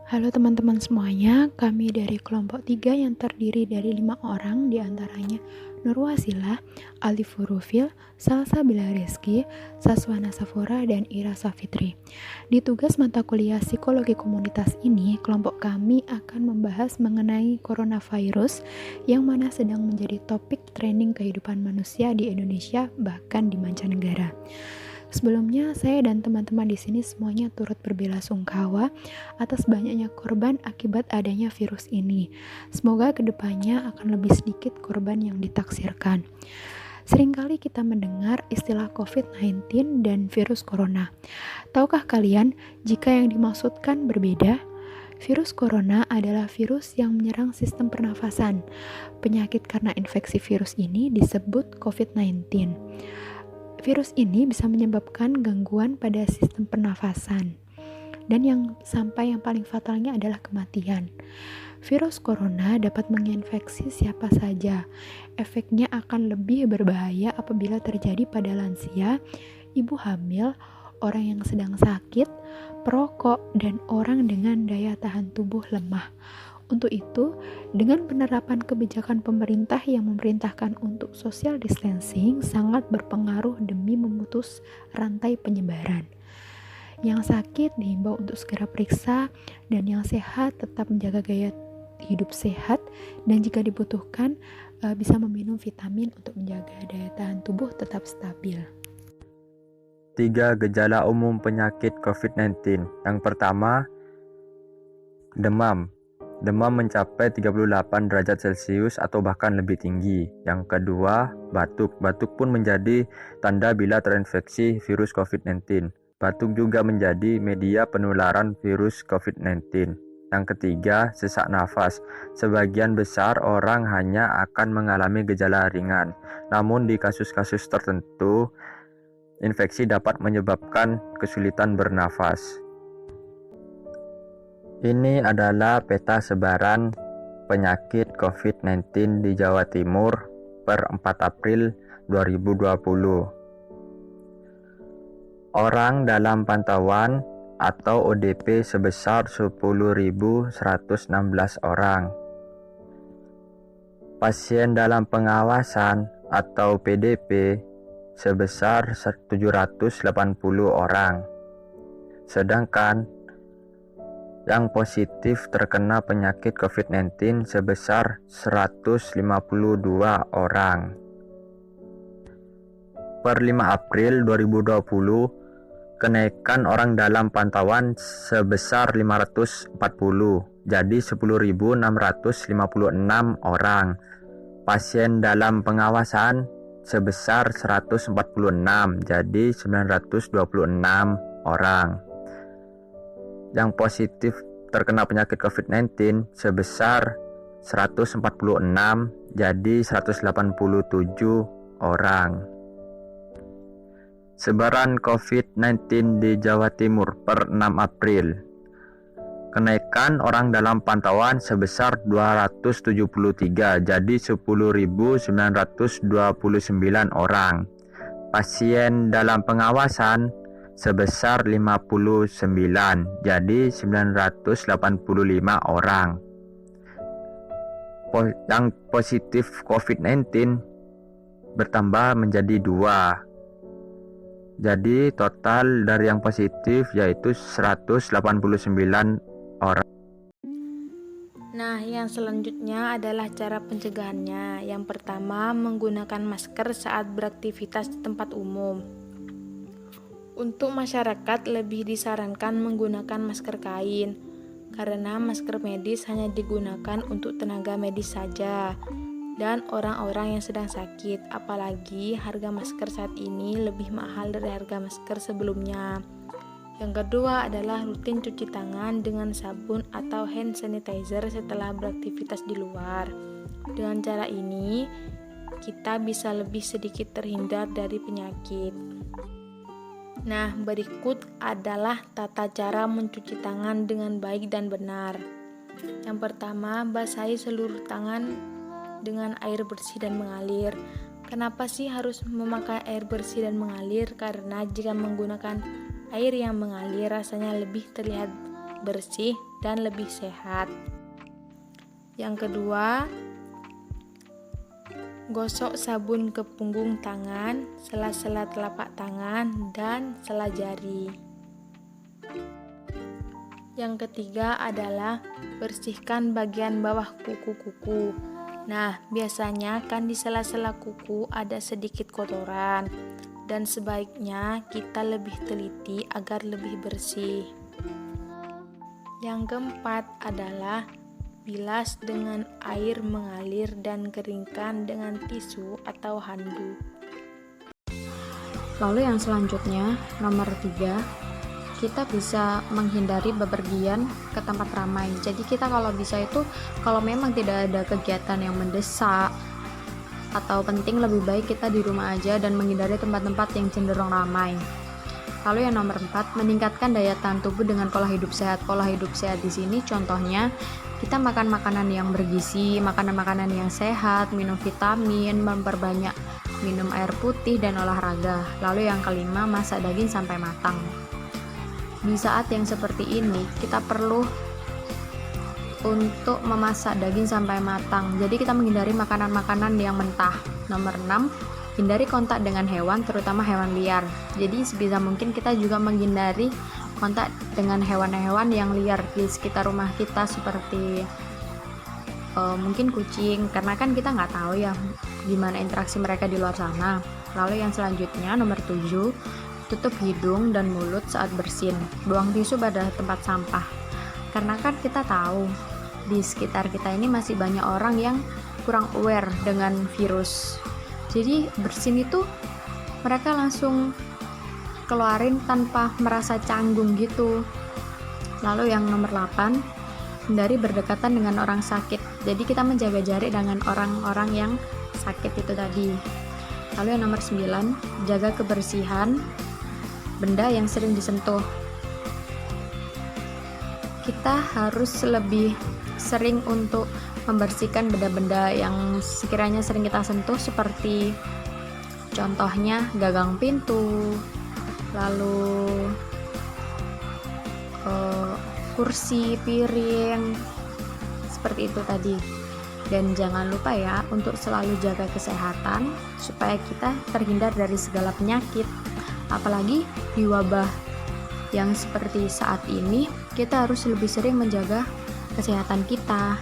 Halo teman-teman semuanya, kami dari kelompok 3 yang terdiri dari 5 orang, diantaranya Nurwasila, Alif Hurufil, Salsabila Rizky, Saswana Safura, dan Ira Safitri. Di tugas mata kuliah psikologi komunitas ini, kelompok kami akan membahas mengenai coronavirus yang mana sedang menjadi topik trending kehidupan manusia di Indonesia bahkan di mancanegara. Sebelumnya, saya dan teman-teman di sini semuanya turut berbelasungkawa atas banyaknya korban akibat adanya virus ini. Semoga kedepannya akan lebih sedikit korban yang ditaksirkan. Seringkali kita mendengar istilah COVID-19 dan virus corona. Tahukah kalian jika yang dimaksudkan berbeda? Virus corona adalah virus yang menyerang sistem pernafasan. Penyakit karena infeksi virus ini disebut COVID-19. Virus ini bisa menyebabkan gangguan pada sistem pernafasan. Dan yang paling fatalnya adalah kematian. Virus corona dapat menginfeksi siapa saja. Efeknya akan lebih berbahaya apabila terjadi pada lansia, ibu hamil, orang yang sedang sakit, perokok, dan orang dengan daya tahan tubuh lemah. Untuk itu, dengan penerapan kebijakan pemerintah yang memerintahkan untuk social distancing sangat berpengaruh demi memutus rantai penyebaran. Yang sakit diimbau untuk segera periksa, dan yang sehat tetap menjaga gaya hidup sehat, dan jika dibutuhkan bisa meminum vitamin untuk menjaga daya tahan tubuh tetap stabil. 3 gejala umum penyakit COVID-19. Yang pertama, demam. Demam mencapai 38 derajat Celcius atau bahkan lebih tinggi. Yang kedua, batuk. Batuk pun menjadi tanda bila terinfeksi virus COVID-19. Batuk juga menjadi media penularan virus COVID-19. Yang ketiga, sesak nafas. Sebagian besar orang hanya akan mengalami gejala ringan. Namun di kasus-kasus tertentu, infeksi dapat menyebabkan kesulitan bernafas. Ini adalah peta sebaran penyakit COVID-19 di Jawa Timur per 4 April 2020. Orang dalam pantauan atau ODP sebesar 10.116 orang. Pasien dalam pengawasan atau PDP sebesar 780 orang. Sedangkan yang positif terkena penyakit COVID-19 sebesar 152 orang. Per 5 April 2020, kenaikan orang dalam pantauan sebesar 540, jadi 10.656 orang. Pasien dalam pengawasan sebesar 146, jadi 926 orang. Yang positif terkena penyakit COVID-19 sebesar 146, jadi 187 orang. Sebaran COVID-19 di Jawa Timur per 6 April. Kenaikan orang dalam pantauan sebesar 273, jadi 10.929 orang. Pasien dalam pengawasan sebesar 59, jadi 985 orang. Yang positif COVID-19 bertambah menjadi 2. Jadi total dari yang positif yaitu 189 orang. Nah, yang selanjutnya adalah cara pencegahannya. Yang pertama, menggunakan masker saat beraktivitas di tempat umum. Untuk masyarakat lebih disarankan menggunakan masker kain, karena masker medis hanya digunakan untuk tenaga medis saja dan orang-orang yang sedang sakit, apalagi harga masker saat ini lebih mahal dari harga masker sebelumnya. Yang kedua adalah rutin cuci tangan dengan sabun atau hand sanitizer setelah beraktivitas di luar. Dengan cara ini, kita bisa lebih sedikit terhindar dari penyakit. Nah, berikut adalah tata cara mencuci tangan dengan baik dan benar. Yang pertama, basahi seluruh tangan dengan air bersih dan mengalir. Kenapa sih harus memakai air bersih dan mengalir? Karena jika menggunakan air yang mengalir rasanya lebih terlihat bersih dan lebih sehat. Yang kedua, gosok sabun ke punggung tangan, sela-sela telapak tangan, dan sela jari. Yang ketiga adalah bersihkan bagian bawah kuku-kuku. Nah, biasanya kan di sela-sela kuku ada sedikit kotoran, dan sebaiknya kita lebih teliti agar lebih bersih. Yang keempat adalah bilas dengan air mengalir dan keringkan dengan tisu atau handuk. Lalu yang selanjutnya, nomor 3, kita bisa menghindari bepergian ke tempat ramai. Jadi kita kalau bisa itu, kalau memang tidak ada kegiatan yang mendesak atau penting, lebih baik kita di rumah aja dan menghindari tempat-tempat yang cenderung ramai. Lalu yang nomor 4, meningkatkan daya tahan tubuh dengan pola hidup sehat. Pola hidup sehat di sini contohnya kita makan makanan yang bergizi, makanan-makanan yang sehat, minum vitamin, memperbanyak minum air putih dan olahraga. Lalu yang kelima, masak daging sampai matang. Di saat yang seperti ini, kita perlu untuk memasak daging sampai matang. Jadi kita menghindari makanan-makanan yang mentah. Nomor 6, hindari kontak dengan hewan, terutama hewan liar. Jadi sebisa mungkin kita juga menghindari kontak dengan hewan-hewan yang liar di sekitar rumah kita, seperti mungkin kucing, karena kan kita nggak tahu ya gimana interaksi mereka di luar sana. Lalu yang selanjutnya, nomor 7, tutup hidung dan mulut saat bersin. Buang tisu pada tempat sampah. Karena kan kita tahu di sekitar kita ini masih banyak orang yang kurang aware dengan virus. Jadi bersin itu mereka langsung keluarin tanpa merasa canggung gitu. Lalu yang nomor 8, hindari berdekatan dengan orang sakit. Jadi kita menjaga jarak dengan orang-orang yang sakit itu tadi. Lalu yang nomor 9, jaga kebersihan benda yang sering disentuh. Kita harus lebih sering untuk membersihkan benda-benda yang sekiranya sering kita sentuh, seperti contohnya gagang pintu, lalu kursi, piring, seperti itu tadi. Dan jangan lupa ya untuk selalu jaga kesehatan supaya kita terhindar dari segala penyakit. Apalagi di wabah yang seperti saat ini, kita harus lebih sering menjaga kesehatan kita.